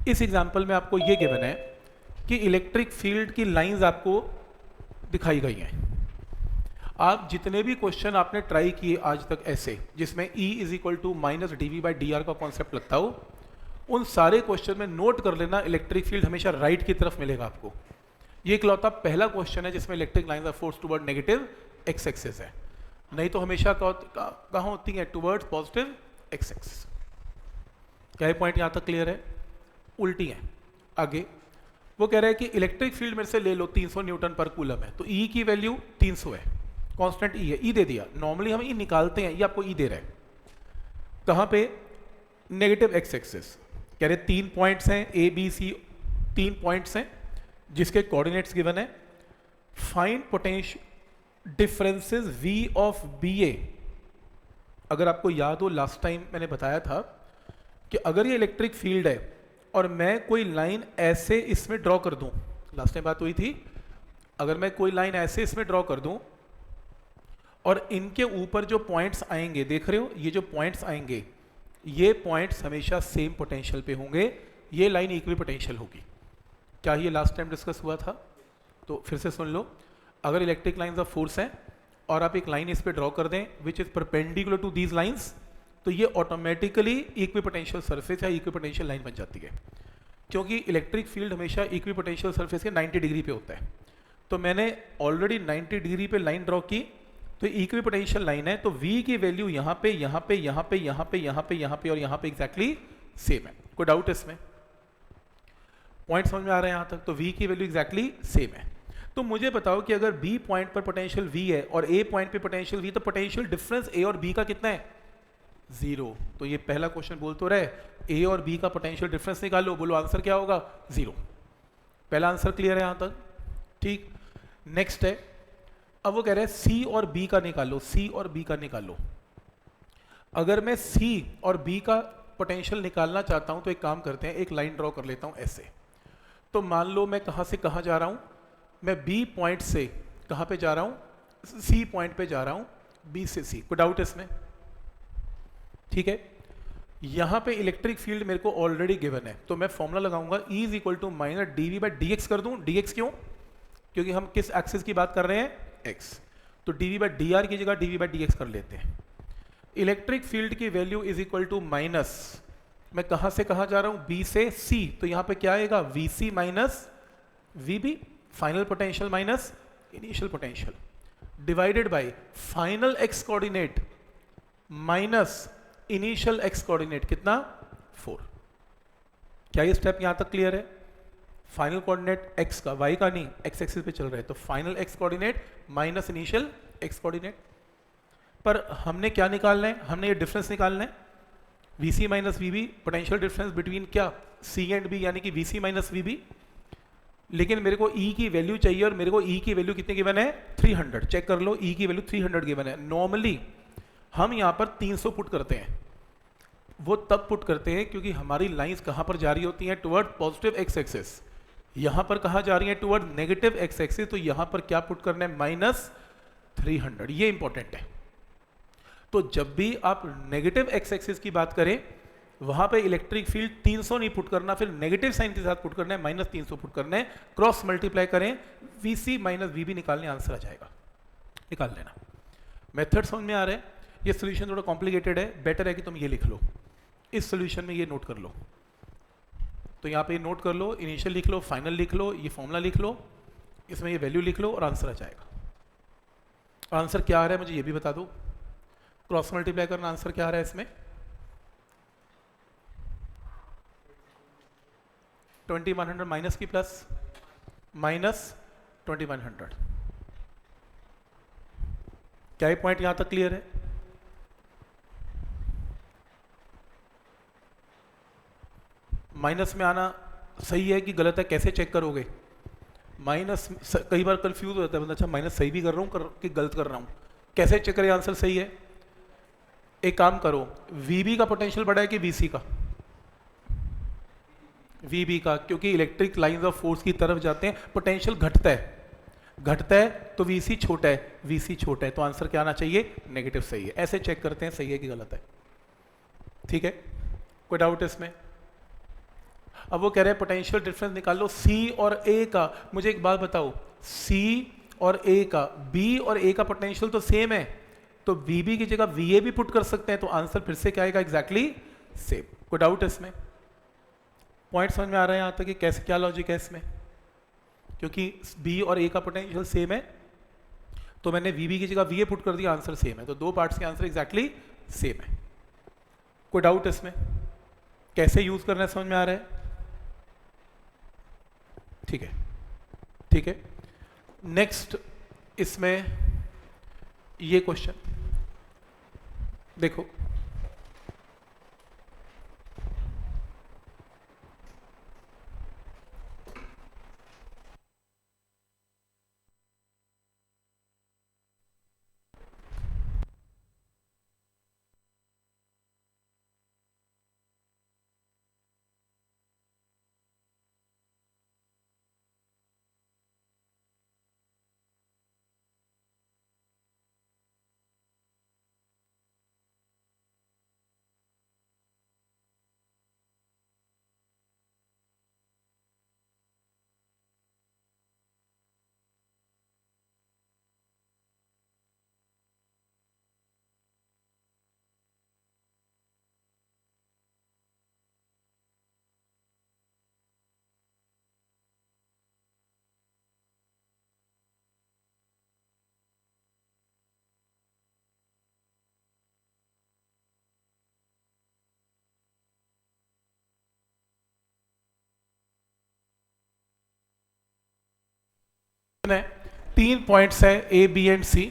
इस एग्जाम्पल में आपको ये गिवन है कि इलेक्ट्रिक फील्ड की लाइंस आपको दिखाई गई हैं। आप जितने भी क्वेश्चन आपने ट्राई किए आज तक ऐसे जिसमें E is equal to minus D V by D R का कॉन्सेप्ट लगता हो, उन सारे क्वेश्चन में नोट कर लेना इलेक्ट्रिक फील्ड हमेशा राइट की तरफ मिलेगा आपको। ये इकलौता पहला क्वेश्चन है जिसमें electric lines are force toward negative X axis है, नहीं तो हमेशा कहाँ होती है? Towards positive X axis. क्या ये पॉइंट यहाँ तक क्लियर है? उल्टी है। आगे वो कह रहा है कि इलेक्ट्रिक फील्ड मेरे से ले लो 300 न्यूटन पर कूलम है, तो E की वैल्यू 300 है, कांस्टेंट E है, E दे दिया। नॉर्मली हम E निकालते हैं, ये आपको E दे रहा है। कहाँ पे? Negative X axis. कह रहे 3 पॉइंट्स हैं A B C, 3 पॉइंट्स हैं जिसके कोऑर्डिनेट्स गिवन है। Find potential differences V of BA। अगर आपको याद हो लास्ट टाइम मैंने बताया था कि अगर ये इलेक्ट्रिक फील्ड है और मैं कोई लाइन ऐसे इसमें ड्रॉ कर दूं, लास्ट टाइम बात हुई थी, अगर मैं कोई लाइन ऐसे इसमें ड्रॉ कर दूं और इनके ऊपर जो पॉइंट्स आएंगे, देख रहे हो ये जो पॉइंट्स आएंगे, ये पॉइंट्स हमेशा सेम पोटेंशियल पे होंगे, ये लाइन इक्वी पोटेंशियल होगी। क्या ये लास्ट टाइम डिस्कस हुआ था? तो फिर से सुन लो। अगर इलेक्ट्रिक लाइंस ऑफ फोर्स हैं और आप एक लाइन इस पे ड्रॉ कर दें which is perpendicular to these lines, तो ये ऑटोमेटिकली इक्विपोटेंशियल सरफेस या इक्विपोटेंशियल लाइन बन जाती है, क्योंकि इलेक्ट्रिक फील्ड हमेशा इक्विपोटेंशियल सरफेस के 90 डिग्री पे होता है। तो मैंने ऑलरेडी 90 डिग्री पे लाइन ड्रॉ की, तो इक्विपोटेंशियल लाइन है, तो V की वैल्यू यहाँ पे, यहाँ पे, यहाँ पे, यहाँ पे, यहाँ पे, यहाँ पे और यहाँ पे एग्जैक्टली सेम है। कोई डाउट है इसमें? पॉइंट समझ में आ रहा है यहाँ तक? तो V की वैल्यू एग्जैक्टली सेम है। तो मुझे बताओ कि अगर B पॉइंट पर पोटेंशियल V है और A पॉइंट पे पोटेंशियल V, तो पोटेंशियल डिफरेंस A और B का कितना है? 0। तो ये पहला क्वेश्चन बोल तो रहे A और B का पोटेंशियल डिफरेंस निकालो, बोलो आंसर क्या होगा? 0। पहला आंसर क्लियर है यहाँ तक? ठीक। नेक्स्ट है, अब वो कह रहे हैं C और B का निकालो, C और B का निकालो। अगर मैं C और B का पोटेंशियल निकालना चाहता हूं तो एक काम करते हैं, एक लाइन ड्रॉ कर लेता हूं ऐसे। तो मान लो मैं कहां से कहां जा रहा हूं, मैं B पॉइंट से कहां पे जा रहा हूं? C पॉइंट पे जा रहा हूं, B से C। कोई डाउट इसमें? ठीक है। यहां पे इलेक्ट्रिक फील्ड मेरे को ऑलरेडी गिवन है, तो मैं फॉर्मूला लगाऊंगा E is equal to minus dV by dx कर दूं। dx क्यों? क्योंकि हम किस एक्सिस की बात कर रहे हैं? x। तो dV बाई dr की जगह dV बाई dx कर लेते हैं। इलेक्ट्रिक फील्ड की value is equal to minus, मैं कहां से कहां जा रहा हूं? B से C, तो यहां पे क्या आएगा? VC minus VB, final potential minus initial potential, divided by final x coordinate minus initial x coordinate, कितना? 4। क्या ये स्टेप यहां तक क्लियर है? फाइनल कोऑर्डिनेट x का, y का नहीं, x एक्सिस पे चल रहा है, तो final x coordinate minus initial x coordinate. पर हमने क्या निकालना है? हमने ये डिफरेंस निकालना है, VC minus VB, potential difference between क्या? C एंड B, यानी कि VC माइनस VB। लेकिन मेरे को E की वैल्यू चाहिए और मेरे को E की वैल्यू कितनी गिवन है? 300। चेक कर लो, E की वैल्यू 300 गिवन है। नॉर्मली हम यहाँ पर 300 पुट करते हैं, वो तब पुट करते हैं क्योंकि हमारी लाइंस कहाँ पर जा रही होती हैं? Toward positive X axis. यहाँ पर कहाँ जा रही हैं? Toward negative X axis. तो यहाँ पर क्या पुट करना है? माइनस 300। ये इंपॉर्टेंट है। तो जब भी आप नेगेटिव एक्स एक्सिस की बात करें, वहां पे इलेक्ट्रिक फील्ड 300 नहीं पुट करना, फिर नेगेटिव साइन के साथ पुट करना है, माइनस 300 पुट करना है, क्रॉस मल्टीप्लाई करें, VC माइनस VB निकालने, आंसर आ जाएगा। निकाल लेना। मेथड समझ में आ रहा है? ये सोल्यूशन थोड़ा कॉम्प्लिकेटेड है, बेटर है कि तुम ये लिख लो, इस सोल्यूशन में ये नोट कर लो। तो यहाँ पे नोट कर लो, इनिशियल लिख लो, फाइनल लिख लो, ये फॉर्मूला लिख लो, इसमें ये वैल्यू लिख लो और आंसर आ जाएगा। और आंसर क्या आ रहा है मुझे ये भी बता दो, क्रॉस मल्टीप्लाई करना, आंसर क्या आ रहा है इसमें? 2100 माइनस की प्लस, माइनस 2100। क्या ये पॉइंट यहां तक क्लियर है? माइनस में आना सही है कि गलत है, कैसे चेक करोगे? माइनस कई बार कंफ्यूज हो जाता है बंदा, अच्छा माइनस सही भी कर रहा हूं कि गलत कर रहा हूं, कैसे चेक करें आंसर सही है? एक काम करो, VB का पोटेंशियल बड़ा है कि VC का? VB का, क्योंकि इलेक्ट्रिक लाइंस ऑफ फोर्स की तरफ जाते हैं, पोटेंशियल घटता है तो VC छोटा है, VC छोटा है, तो आंसर क्या आना चाहिए? नेगेटिव। सही है। ऐसे चेक करते हैं सही है कि गलत है। ठीक है, कोई डाउट है इसमें? अब वो कह रहे हैं पोटेंशियल डिफरेंस निकालो सी और ए का। मुझे एक बात बताओ, सी और ए का, बी और ए का पोटेंशियल तो सेम है, तो वीबी की जगह वीए भी पुट कर सकते हैं, तो आंसर फिर से क्या आएगा, एग्जैक्टली सेम। कोई डाउट है इसमें? पॉइंट समझ में आ रहा है यहाँ तक कि कैसे, क्या लॉजिक है इसमें? क्योंकि बी और ए का पोटेंशियल सेम है, तो मैंने वीबी की जगह वीए पुट कर दिया, आंसर सेम है, तो दो पार्ट्स के आंसर एग्जैक्टली सेम है। कोई डाउट इसमें? कैसे यूज करना है समझ में आ रहा है? ठीक है, ठीक है। नेक्स्ट इसमें ये क्वेश्चन देखो, तीन पॉइंट्स है A B and C,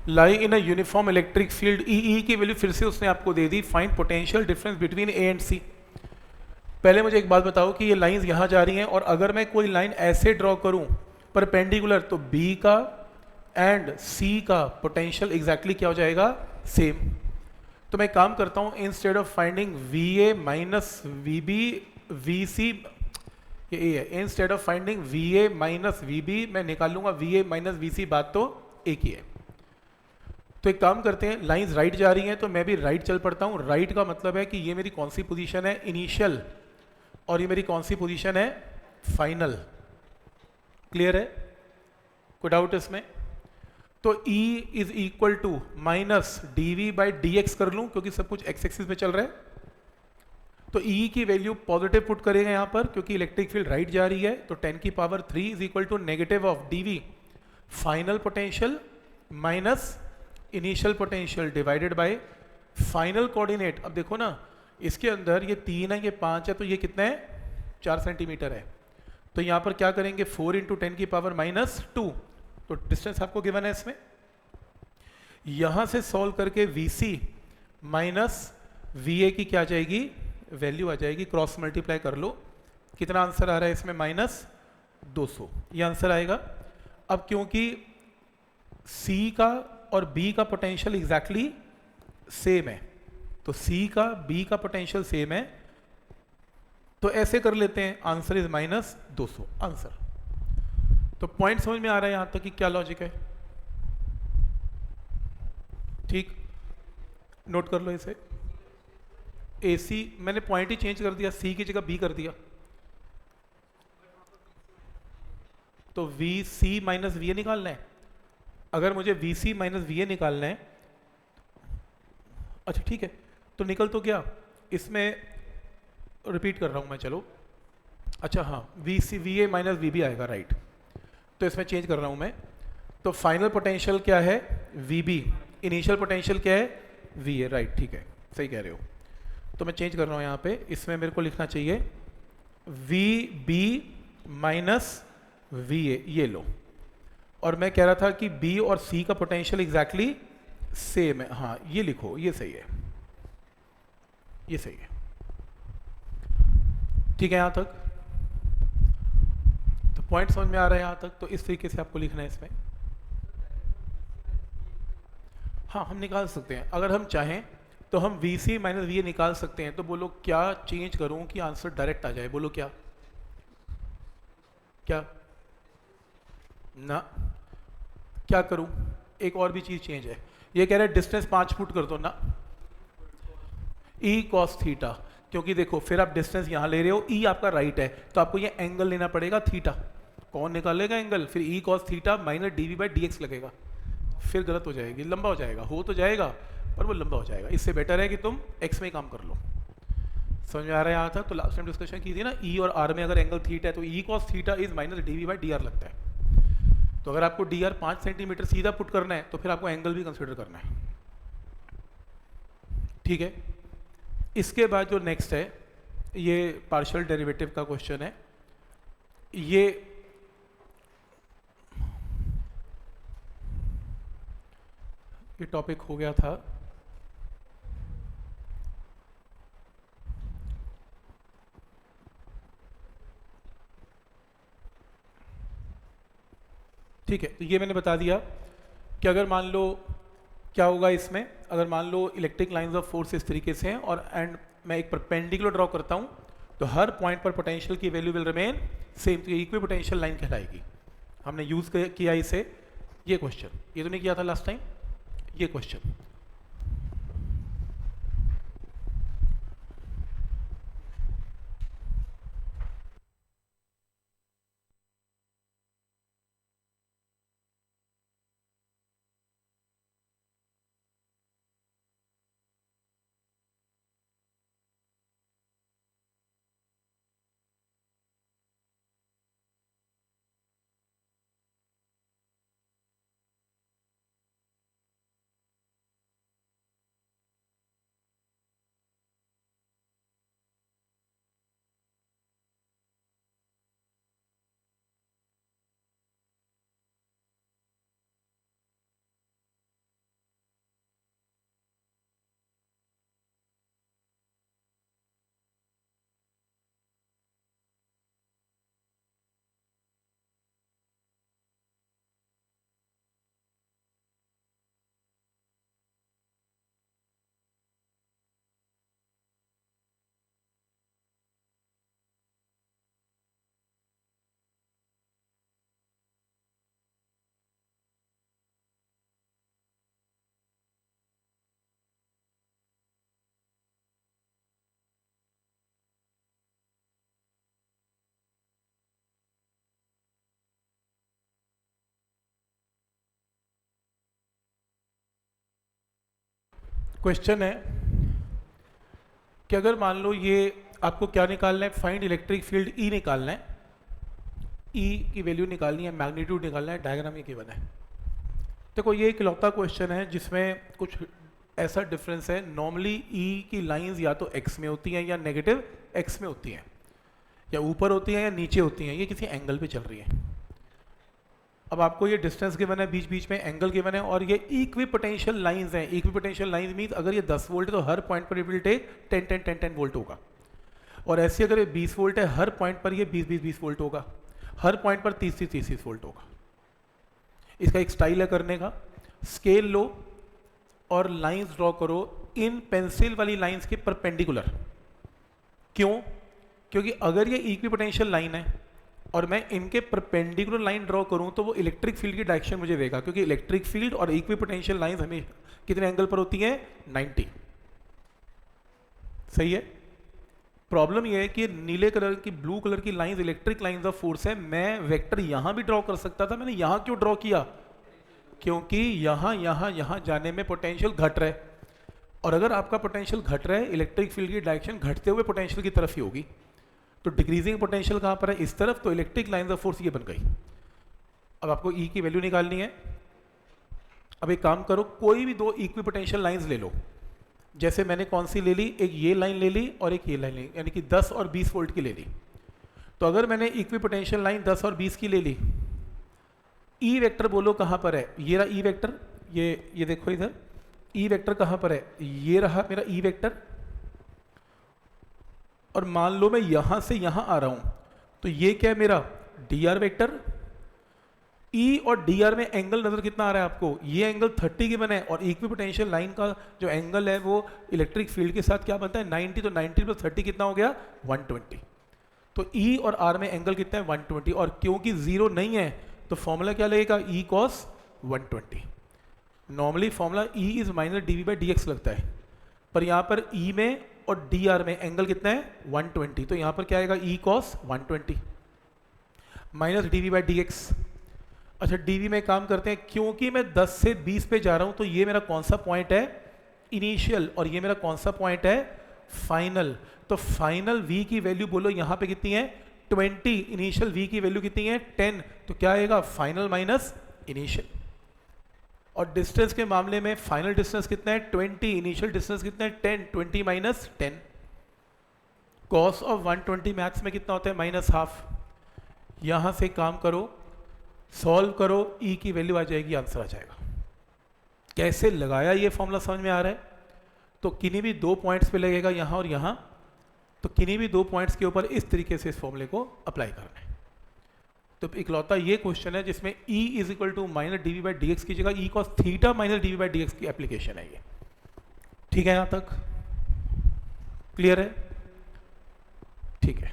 lie in a uniform electric field E. E की वैल्यू फिर से उसने आपको दे दी, find potential difference between A and C. पहले मुझे एक बात बताओ कि ये लाइंस यहाँ जा रही हैं, और अगर मैं कोई लाइन ऐसे ड्रॉ करूँ परपेंडिकुलर, तो बी का एंड सी का पोटेंशियल एग्जैक्टली क्या हो जाएगा, सेम। तो मैं काम करता हूँ, instead of finding V A minus V B V C, ये ए है, instead of finding V A minus V B मैं निकाल लूंगा V A minus V C, बात तो एक ही है। तो एक काम करते हैं, लाइंस राइट जा रही हैं तो मैं भी राइट चल पड़ता हूँ। राइट का मतलब है कि ये मेरी कौन सी पोजीशन है, इनिशियल, और ये मेरी कौन सी पोजीशन है, फाइनल। क्लियर है? कोई डाउट इसमें? तो E is equal to minus D V by D X कर लूँ, क्योंकि सब कुछ एक्स एक्सिस में चल रहा है। तो E की वैल्यू पॉजिटिव पुट करेंगे यहाँ पर, क्योंकि इलेक्ट्रिक फील्ड राइट जा रही है, तो 10 की power 3 is equal to negative of D V final potential minus initial potential divided by final coordinate. अब देखो ना, इसके अंदर ये 3 है, ये 5 है, तो ये कितना है, 4 सेंटीमीटर है। तो यहाँ पर क्या करेंगे, 4 इंटू 10 की पावर माइनस 2, तो डिस्टेंस आपको गिवन है इसमें। यहाँ से सॉल्व करके V C minus V A की क्या आ जाएगी, वैल्यू आ जाएगी, क्रॉस मल्टीप्लाई कर लो, कितना आंसर आ रहा है इसमें, माइनस 200, ये आंसर आएगा। अब क्योंकि C का और B का पोटेंशियल एग्जैक्टली सेम है, तो C का B का पोटेंशियल सेम है, तो ऐसे कर लेते हैं, आंसर इज माइनस 200 आंसर। तो पॉइंट समझ में आ रहा है यहां तक कि क्या लॉजिक है? ठीक, नोट कर लो इसे। AC मैंने पॉइंट ही चेंज कर दिया, C की जगह B कर दिया, तो VC माइनस VA निकालना है। अगर मुझे VC माइनस VA निकालना है, अच्छा ठीक है, तो निकल तो गया, इसमें रिपीट कर रहा हूं मैं, चलो अच्छा हाँ, VA माइनस VB आएगा, राइट। तो इसमें चेंज कर रहा हूं मैं, तो फाइनल पोटेंशियल क्या है, VB, इनिशियल पोटेंशियल क्या है, VA, राइट, ठीक है, सही कह रहे हो। तो मैं चेंज कर रहा हूं यहाँ पे, इसमें मेरे को लिखना चाहिए VB माइनस VA, ये लो। और मैं कह रहा था कि B और C का पोटेंशियल एग्जैक्टली सेम है, हाँ ये लिखो, ये सही है, ये सही है, ठीक है यहां तक। तो पॉइंट समझ में आ रहा है यहां तक, तो इस तरीके से आपको लिखना है इसमें। हाँ हम निकाल सकते हैं, अगर हम चाहें तो हम VC माइनस VA निकाल सकते हैं। तो बोलो क्या चेंज करूं कि आंसर डायरेक्ट आ जाए, बोलो क्या, क्या ना, क्या करूं? एक और भी चीज चेंज है, ये कह रहा है डिस्टेंस 5 फुट कर दो ना, E cos थीटा, क्योंकि देखो फिर आप डिस्टेंस यहाँ ले रहे हो, ई आपका राइट है, तो आपको ये एंगल लेना पड़ेगा थीटा। कौन निकालेगा एंगल? फिर E cos theta minus D V by D X लगेगा, फिर गलत हो जाएगी, लंबा हो जाएगा, हो तो जाएगा पर वो लंबा हो जाएगा। इससे बेटर है कि तुम एक्स में ही काम कर लो। समझ में आ रहा है यहाँ तक? तो लास्ट टाइम डिस्कशन की थी ना, ई और आर में अगर एंगल थीटा है तो E cos theta is minus D V by D R लगता है। तो अगर आपको डी आर 5 सेंटीमीटर सीधा पुट करना है तो फिर आपको एंगल भी कंसिडर करना है। ठीक है, इसके बाद जो नेक्स्ट है ये पार्शियल डेरिवेटिव का क्वेश्चन है। ये टॉपिक हो गया था। ठीक है, तो ये मैंने बता दिया कि अगर मान लो क्या होगा इसमें, अगर मान लो इलेक्ट्रिक लाइंस ऑफ फोर्स इस तरीके से हैं और एंड मैं एक परपेंडिकुलर ड्रॉ करता हूं, तो हर पॉइंट पर पोटेंशियल की वैल्यू विल रिमेन सेम, तो इक्वी पोटेंशियल लाइन कहलाएगी। हमने यूज किया इसे, ये क्वेश्चन, ये तो नहीं किया था लास्ट टाइम, ये क्वेश्चन। क्वेश्चन है कि अगर मान लो ये आपको क्या निकालना है, फाइंड इलेक्ट्रिक फील्ड ई निकालना है, ई की वैल्यू निकालनी है, मैग्नीट्यूड निकालना है, डायग्राम ये गिवन है। देखो ये इकलौता क्वेश्चन है जिसमें कुछ ऐसा डिफरेंस है, नॉर्मली ई की लाइंस या तो एक्स में होती हैं या नेगेटिव एक्स में होती हैं, या ऊपर होती हैं या नीचे होती हैं, ये किसी एंगल पे चल रही है। अब आपको ये डिस्टेंस गिवन है, बीच बीच में एंगल गिवन है, और ये इक्वी पोटेंशियल लाइंस हैं। इक्वी पोटेंशियल लाइंस मीन्स अगर ये 10 वोल्ट है तो हर पॉइंट पर इट विल टेक 10 वोल्ट होगा, और ऐसे अगर ये 20 वोल्ट है हर पॉइंट पर ये 20 वोल्ट होगा, हर पॉइंट पर 30 वोल्ट होगा। इसका एक स्टाइल है करने का, स्केल लो और लाइंस ड्रॉ करो इन पेंसिल वाली लाइंस के परपेंडिकुलर। क्यों? क्योंकि अगर ये इक्वी पोटेंशियल लाइन है और मैं इनके परपेंडिकुलर लाइन ड्रॉ करूं तो वो इलेक्ट्रिक फील्ड की डायरेक्शन मुझे देगा, क्योंकि इलेक्ट्रिक फील्ड और इक्वी पोटेंशियल लाइंस हमें कितने एंगल पर होती हैं? 90। सही है। प्रॉब्लम ये है कि नीले कलर की, ब्लू कलर की lines electric lines of force है। मैं वेक्टर यहां भी ड्रॉ कर सकता था, मैंने यहां क्यों ड्रॉ किया? क्योंकि यहां जाने में पोटेंशियल घट रहा है, और अगर आपका पोटेंशियल घट रहा है, इलेक्ट्रिक फील्ड की डायरेक्शन घटते हुए पोटेंशियल की तरफ ही होगी। तो डिक्रीजिंग पोटेंशियल कहां पर है? इस तरफ। तो इलेक्ट्रिक लाइंस ऑफ फोर्स ये बन गई। अब आपको ई की वैल्यू निकालनी है। अब एक काम करो, कोई भी दो इक्वी पोटेंशियल लाइंस ले लो। जैसे मैंने कौन सी ले ली? एक ये लाइन ले ली और एक ये लाइन ले ली, यानी कि 10 और 20 वोल्ट की ले ली। तो अगर मैंने इक्वी पोटेंशियल लाइन 10 और 20 की ले ली, ई वेक्टर बोलो कहां पर है? ये रहा ई वेक्टर, ये देखो इधर, ई वेक्टर कहां पर है? ये रहा मेरा ई वेक्टर। और मान लो मैं यहां से यहां आ रहा हूं, तो ये क्या है मेरा? D R vector. ई और डी आर में एंगल नजर कितना आ रहा है आपको? ये एंगल 30 गिवन है, और इक्वी पोटेंशियल लाइन का जो एंगल है वो इलेक्ट्रिक फील्ड के साथ क्या बनता है? 90। तो 90 प्लस 30 कितना हो गया? 120। तो ई और आर में एंगल कितना है? 120। और क्योंकि जीरो नहीं है तो फॉर्मूला क्या लगेगा? E cos 120। Normally formula E is minus D V by D X लगता है, पर यहाँ पर ई में और डी आर में एंगल कितना है 120, तो यहाँ पर क्या आएगा E cos 120 minus D V by D X. अच्छा डी वी में काम करते हैं, क्योंकि मैं 10 से 20 पे जा रहा हूँ तो ये मेरा कौन सा पॉइंट है इनिशियल, और ये मेरा कौन सा पॉइंट है फाइनल। तो फाइनल v की वैल्यू बोलो यहाँ पे कितनी है 20, इनिशियल v की वैल्यू कितनी है 10, तो क्या आएगा फाइनल माइनस इनिशियल। और डिस्टेंस के मामले में फाइनल डिस्टेंस कितना है 20, इनिशियल डिस्टेंस कितना है 10, 20 माइनस 10। कॉस ऑफ 120 मैथ्स में कितना होता है माइनस हाफ। यहाँ से काम करो, सॉल्व करो, e की वैल्यू आ जाएगी, आंसर आ जाएगा। कैसे लगाया ये फॉर्मूला समझ में आ रहा है। तो किन्हीं भी दो पॉइंट्स पे लगेगा यहाँ और यहाँ, तो किन्हीं भी दो पॉइंट्स के ऊपर इस तरीके से इस फॉर्मूले को अप्लाई करना है। तो इकलौता ये क्वेश्चन है जिसमें e is equal to minus D V by D X की जगह e cos theta minus D V by D X की एप्लीकेशन है ये। ठीक है, यहाँ तक क्लियर है? ठीक है।